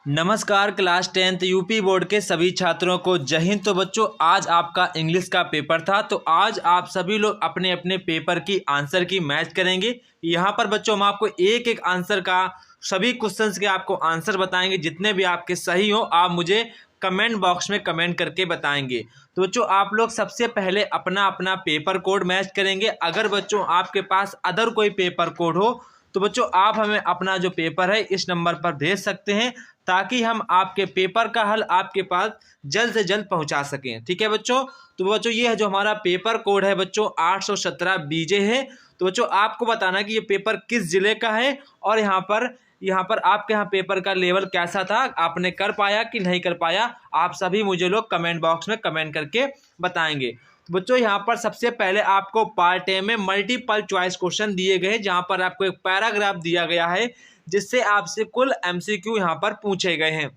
नमस्कार class 10th UP board के सभी छात्रों को जय हिंद। तो बच्चों आज आपका इंग्लिश का पेपर था, तो आज आप सभी लोग अपने अपने पेपर की आंसर की मैच करेंगे। यहाँ पर बच्चों हम आपको एक एक आंसर का सभी क्वेश्चंस के आपको आंसर बताएंगे। जितने भी आपके सही हो आप मुझे कमेंट बॉक्स में कमेंट करके बताएंगे। तो बच्चों आप लोग सबसे पहले अपना अपना पेपर कोड मैच करेंगे। अगर बच्चों आपके पास अदर कोई पेपर कोड हो तो बच्चों आप हमें अपना जो पेपर है इस नंबर पर भेज सकते हैं, ताकि हम आपके पेपर का हल आपके पास जल्द से जल्द पहुंचा सकें। ठीक है बच्चों। तो बच्चों ये है जो हमारा पेपर कोड है बच्चों 817 बीजे है। तो बच्चों आपको बताना कि ये पेपर किस जिले का है और यहाँ पर आपके यहाँ पेपर का लेवल कैसा था, आपने कर पाया कि नहीं कर पाया, आप सभी मुझे लोग कमेंट बॉक्स में कमेंट करके बताएंगे। तो बच्चों यहाँ पर सबसे पहले आपको पार्ट ए में मल्टीपल चॉइस क्वेश्चन दिए गए हैं, जहाँ पर आपको एक पैराग्राफ दिया गया है जिससे आपसे कुल एमसीक्यू यहाँ पर पूछे गए हैं।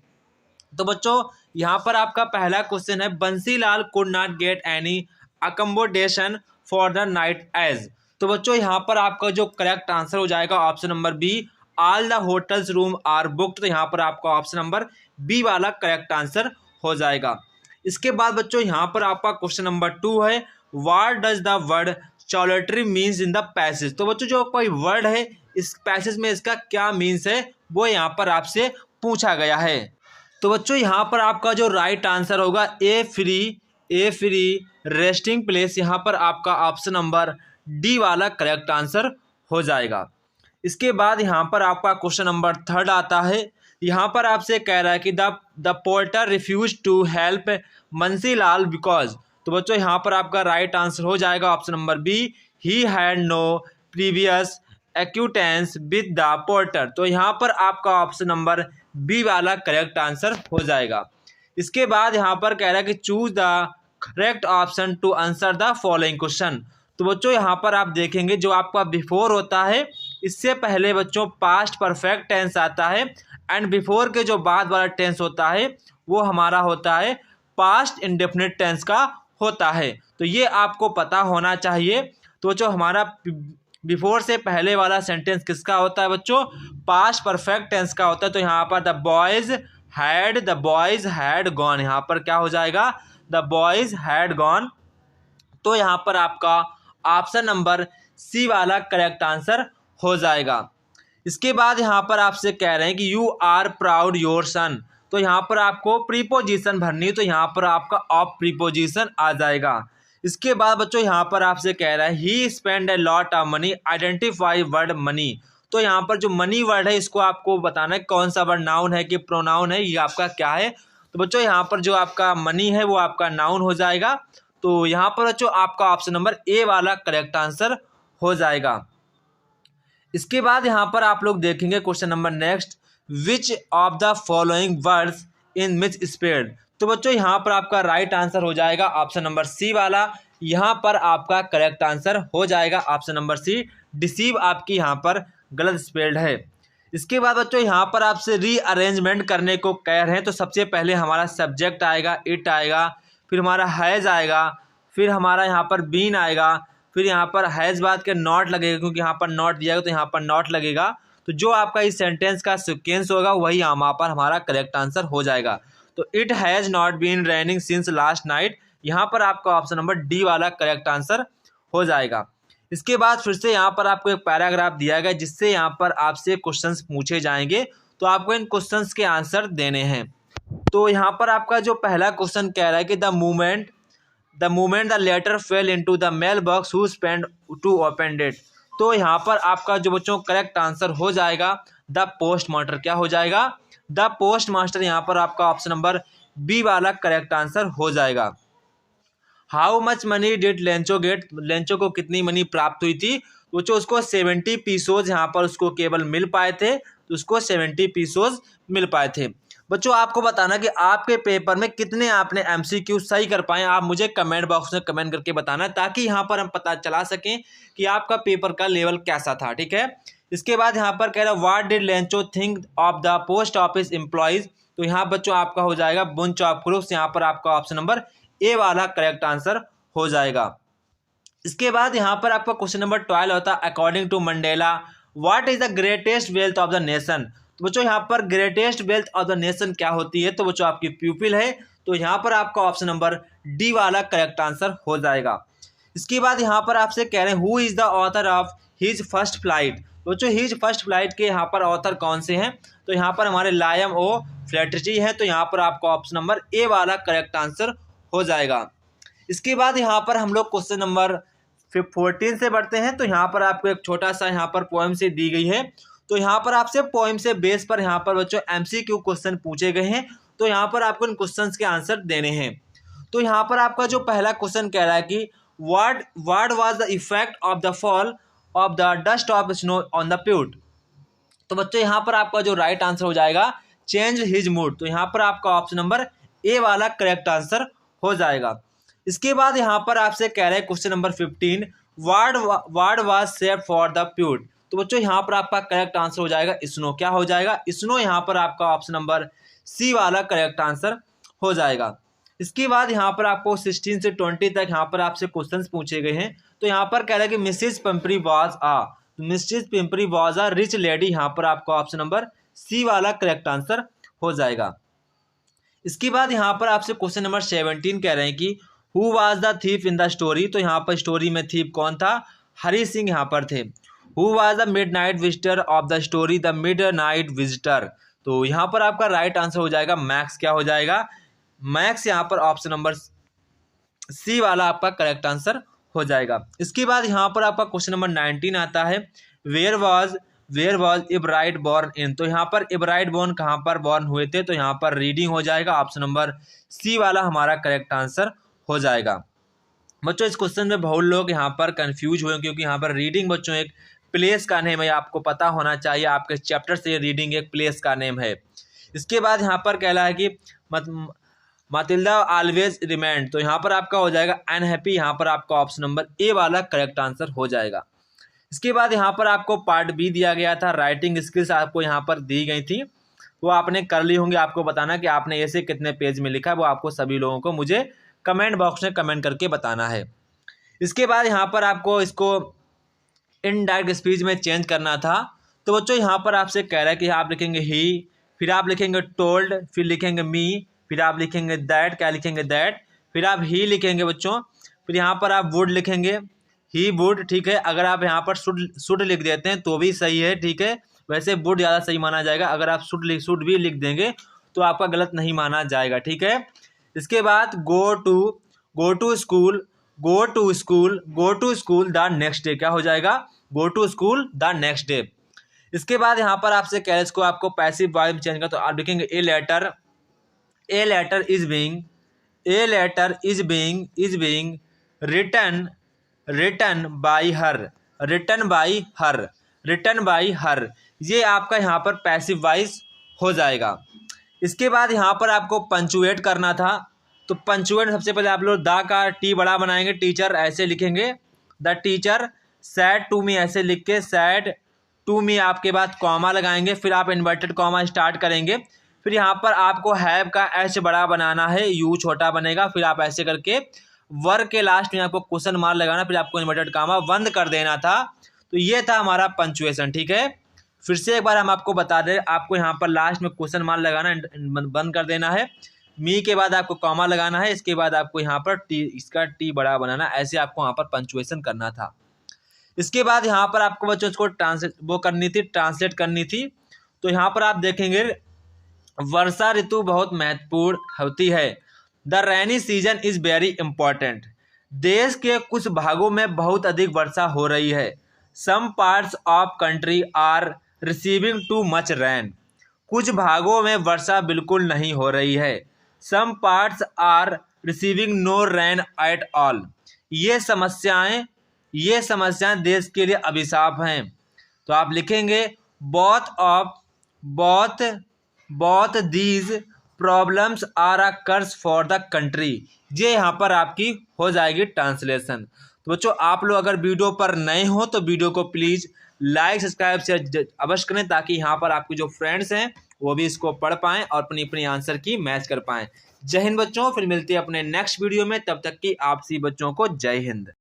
तो बच्चों यहाँ पर आपका पहला क्वेश्चन है, Bansilal could not get any accommodation for the night as. तो बच्चों यहाँ पर आपका जो करेक्ट आंसर हो जाएगा option number B, all the hotels room are booked. तो यहाँ पर आपका ऑप्शन नंबर बी वाला करेक्ट आंसर हो जाएगा। इसके बाद बच्चों यहाँ पर आपका क्वेश्चन नंबर 2 है, what does the word solitary means in the passage. तो बच्चों जो कोई वर्ड है इस पैसेज में इसका क्या मीन्स है वो यहाँ पर आपसे पूछा गया है। तो बच्चों यहाँ पर आपका जो राइट आंसर होगा ए फ्री रेस्टिंग प्लेस। यहाँ पर आपका ऑप्शन नंबर डी वाला करेक्ट आंसर हो जाएगा। इसके बाद यहाँ पर आपका क्वेश्चन नंबर 3 आता है। यहाँ पर आपसे कह रहा है कि the porter refuse to help Bansilal because. तो बच्चों यहाँ पर आपका राइट आंसर हो जाएगा option number B, he had no previous acquaintance with the porter. तो यहाँ पर आपका ऑप्शन नंबर बी वाला करेक्ट आंसर हो जाएगा। इसके बाद यहाँ पर कह रहा है कि choose the correct option to answer the following question. तो बच्चों यहाँ पर आप देखेंगे जो आपका बिफोर होता है इससे पहले बच्चों पास्ट परफेक्ट टेंस आता है, एंड बिफोर के जो बाद वाला टेंस होता है वो हमारा होता है पास्ट इंडेफिनिट टेंस का होता है। तो ये आपको पता होना चाहिए। तो जो हमारा बिफोर से पहले वाला सेंटेंस किसका होता है बच्चों, पास्ट परफेक्ट टेंस का होता है। तो यहाँ पर द बॉयज हैड गॉन, यहाँ पर क्या हो जाएगा, द बॉयज हैड गॉन। तो यहाँ पर आपका ऑप्शन नंबर सी वाला करेक्ट आंसर हो जाएगा। इसके बाद यहाँ पर आपसे कह रहे हैं कि you are proud your son. तो यहाँ पर आपको प्रीपोजिशन भरनी है, तो यहाँ पर आपका ऑफ प्रीपोजिशन आ जाएगा। इसके बाद बच्चों यहाँ पर आपसे कह रहा है he spend a lot of money, identify word money. तो यहाँ पर जो मनी वर्ड है इसको आपको बताना है कौन सा वर्ड नाउन है कि प्रोनाउन है, ये आपका क्या है। तो बच्चों यहाँ पर जो आपका मनी है वो आपका नाउन हो जाएगा। तो यहाँ पर बच्चों आपका ऑप्शन नंबर ए वाला करेक्ट आंसर हो जाएगा। इसके बाद यहाँ पर आप लोग देखेंगे question number next, which of the following words in misspelt. तो बच्चों यहाँ पर आपका राइट आंसर हो जाएगा ऑप्शन नंबर सी वाला। यहाँ पर आपका करेक्ट आंसर हो जाएगा ऑप्शन नंबर सी, डिसीव आपकी यहाँ पर गलत स्पेल्ड है। इसके बाद बच्चों यहाँ पर आपसे रीअरेंजमेंट करने को कह रहे हैं। तो सबसे पहले हमारा सब्जेक्ट आएगा, इट आएगा, फिर हमारा हैज़ आएगा, फिर हमारा यहाँ पर बीन आएगा, फिर यहाँ पर हैज़ बाद के नॉट लगेगा क्योंकि यहाँ पर नॉट दिया गया तो यहाँ पर नॉट लगेगा। तो जो आपका इस सेंटेंस का सीक्वेंस होगा वही यहाँ पर हमारा करेक्ट आंसर हो जाएगा। तो it has not been raining since last night, यहाँ पर आपका ऑप्शन नंबर डी वाला करेक्ट आंसर हो जाएगा। इसके बाद फिर से यहाँ पर आपको एक पैराग्राफ दिया गया जिससे यहाँ पर आपसे क्वेश्चंस पूछे जाएंगे, तो आपको इन क्वेश्चंस के आंसर देने हैं। तो यहाँ पर आपका जो पहला क्वेश्चन कह रहा है कि the moment the letter fell into the mail box who spend to open it. तो यहाँ पर आपका जो बच्चों करेक्ट आंसर हो जाएगा द पोस्ट मास्टर। क्या हो जाएगा, द पोस्ट मास्टर। यहाँ पर आपका ऑप्शन नंबर बी वाला करेक्ट आंसर हो जाएगा। How much money did Lencho get, Lencho को कितनी मनी प्राप्त हुई थी। बच्चों उसको 70 पीसोज यहाँ पर उसको केवल मिल पाए थे, तो उसको 70 पीसोज मिल पाए थे। बच्चों आपको बताना कि आपके पेपर में कितने आपने एमसीक्यू सही कर पाए, आप मुझे कमेंट बॉक्स में कमेंट करके बताना, ताकि यहाँ पर हम पता चला सकें कि आपका पेपर का लेवल कैसा था। ठीक है। इसके बाद यहाँ पर कह रहा है what did Lencho think of the post office employees. तो यहाँ बच्चों आपका हो जाएगा बुंच ऑफ ग्रुप्स। यहाँ पर आपका ऑप्शन नंबर ए वाला करेक्ट आंसर हो जाएगा। इसके बाद यहाँ पर आपका क्वेश्चन नंबर 12 होता है, according to Mandela what is the greatest wealth of the nation. तो बच्चों यहाँ पर greatest wealth of the nation क्या होती है, तो बच्चों आपकी प्यूपिल है। तो यहाँ पर आपका ऑप्शन नंबर डी वाला करेक्ट आंसर हो जाएगा। इसके बाद यहाँ पर आपसे कह रहे हैं who is the author of his first flight. बच्चों हिज फर्स्ट फ्लाइट के यहाँ पर ऑथर कौन से हैं, तो यहाँ पर हमारे लायम ओ फ्लैटर्जी हैं। तो यहाँ पर आपका ऑप्शन नंबर ए वाला करेक्ट आंसर हो जाएगा। इसके बाद यहाँ पर हम लोग क्वेश्चन नंबर 14 से बढ़ते हैं। तो यहाँ पर आपको एक छोटा सा यहाँ पर पोएम से दी गई है। तो यहाँ पर आपसे पोएम से बेस पर यहाँ पर बच्चों MCQ क्वेश्चन पूछे गए हैं। तो यहाँ पर आपको इन क्वेश्चंस के आंसर देने हैं। तो यहाँ पर आपका जो पहला क्वेश्चन कह रहा है कि what was the effect of the fall of the dust of snow on the poet. तो बच्चों यहाँ पर आपका जो राइट आंसर हो जाएगा चेंज हिज मूड। तो यहाँ पर आपका ऑप्शन नंबर ए वाला करेक्ट आंसर हो जाएगा। इसके बाद यहाँ पर आपसे कह रहे हैं question number 15 word was saved for the poet. तो बच्चों यहाँ पर आपका करेक्ट आंसर हो जाएगा स्नो। क्या हो जाएगा स्नो। यहाँ पर आपका ऑप्शन नंबर सी वाला करेक्ट आंसर हो जाएगा। इसके बाद यहाँ पर आपको 16 से 20 तक यहाँ पर आपसे क्वेश्चंस पूछे गए हैं। तो यहाँ पर कह रहा है कि Mrs Pimpri was a rich lady. यहाँ पर आपका ऑप्शन नंबर सी वाला करेक्ट आंसर हो जाएगा। इसके बाद यहाँ पर आपसे क्वेश्चन नंबर 17 कह रहे हैं कि who was the thief in the story. तो यहाँ पर स्टोरी में थीफ कौन था, हरी सिंह यहाँ पर थे। Who was the midnight visitor of the story, the midnight visitor. तो यहाँ पर आपका राइट आंसर हो जाएगा मैक्स। क्या हो जाएगा मैक्स। यहाँ पर ऑप्शन नंबर सी वाला आपका करेक्ट आंसर हो जाएगा। इसके बाद यहाँ पर आपका क्वेश्चन नंबर 19 आता है where was Ebright born in. तो यहाँ पर इब्राइट बॉर्न कहाँ पर बॉर्न हुए थे, तो यहाँ पर रीडिंग हो जाएगा। ऑप्शन नंबर सी वाला हमारा करेक्ट आंसर हो जाएगा। बच्चों इस क्वेश्चन में बहुत लोग यहाँ पर कंफ्यूज हुए क्योंकि यहाँ पर रीडिंग बच्चों एक प्लेस का नेम है। आपको पता होना चाहिए आपके चैप्टर से रीडिंग एक प्लेस का नेम है। इसके बाद यहाँ पर कहला है कि मातिल्दा ऑलवेज रिमेंड। तो यहाँ पर आपका हो जाएगा अनहैप्पी। यहाँ पर आपका ऑप्शन नंबर ए वाला करेक्ट आंसर हो जाएगा। इसके बाद यहाँ पर आपको पार्ट बी दिया गया था। राइटिंग स्किल्स आपको यहाँ पर दी गई थी, वो आपने कर ली होंगी। आपको बताना कि आपने ऐसे कितने पेज में लिखा है, वो आपको सभी लोगों को मुझे कमेंट बॉक्स में कमेंट करके बताना है। इसके बाद यहाँ पर आपको इसको इनडायरेक्ट स्पीच में चेंज करना था। तो बच्चों यहाँ पर आपसे कह रहा है कि आप लिखेंगे ही, फिर आप लिखेंगे टोल्ड, फिर लिखेंगे मी, फिर आप लिखेंगे दैट। क्या लिखेंगे दैट। फिर आप ही लिखेंगे बच्चों। फिर यहाँ पर आप वुड लिखेंगे, ही वुड। ठीक है, अगर आप यहाँ पर शुड लिख देते हैं तो भी सही है। ठीक है, वैसे वुड ज़्यादा सही माना जाएगा। अगर आप शुड भी लिख देंगे तो आपका गलत नहीं माना जाएगा। ठीक है। इसके बाद go to school the next day. क्या हो जाएगा go to school the next day. इसके बाद यहाँ पर आपसे कह रहे इसको आपको पैसिव वॉइस चेंज कर। तो आप लिखेंगे a letter is being written by her. ये आपका यहाँ पर पैसिव वॉइस हो जाएगा। इसके बाद यहाँ पर आपको पंचुएट करना था। तो पंचुएट सबसे पहले आप लोग द का टी बड़ा बनाएंगे, टीचर ऐसे लिखेंगे, the teacher said to me ऐसे लिख के सैड टू मी आपके बाद कॉमा लगाएंगे, फिर आप इन्वर्टेड कॉमा स्टार्ट करेंगे। फिर यहाँ पर आपको हैव का एच बड़ा बनाना है, यू छोटा बनेगा। फिर आप ऐसे करके वर्ग के लास्ट में आपको क्वेश्चन मार्क लगाना, फिर आपको इन्वर्टेड कॉमा बंद कर देना था। तो ये था हमारा पंचुएशन। ठीक है, फिर से एक बार हम आपको बता दें, आपको यहाँ पर लास्ट में क्वेश्चन मार्क लगाना, बंद कर देना है। मी के बाद आपको कॉमा लगाना है, इसके बाद आपको यहाँ पर टी, इसका टी बड़ा बनाना, ऐसे आपको यहाँ पर पंचुएशन करना था। इसके बाद यहाँ पर आपको बच्चों इसको ट्रांसलेट करनी थी। तो यहाँ पर आप देखेंगे वर्षा ऋतु बहुत महत्वपूर्ण होती है। The rainy season is very important. देश के कुछ भागों में बहुत अधिक वर्षा हो रही है। Some parts of country are receiving too much rain. कुछ भागों में वर्षा बिल्कुल नहीं हो रही है। Some parts are receiving no rain at all. ये समस्याएं देश के लिए अभिशाप हैं। तो आप लिखेंगे both these problems are a curse for the country। ये यहाँ पर आपकी हो जाएगी ट्रांसलेशन। तो बच्चों आप लोग अगर वीडियो पर नए हो तो वीडियो को प्लीज़ लाइक सब्सक्राइब शेयर अवश्य करें, ताकि यहाँ पर आपके जो फ्रेंड्स हैं वो भी इसको पढ़ पाएँ और अपनी आंसर की मैच कर पाएँ। जय हिंद बच्चों, फिर मिलते हैं अपने नेक्स्ट वीडियो में। तब तक की आप सभी बच्चों को जय हिंद।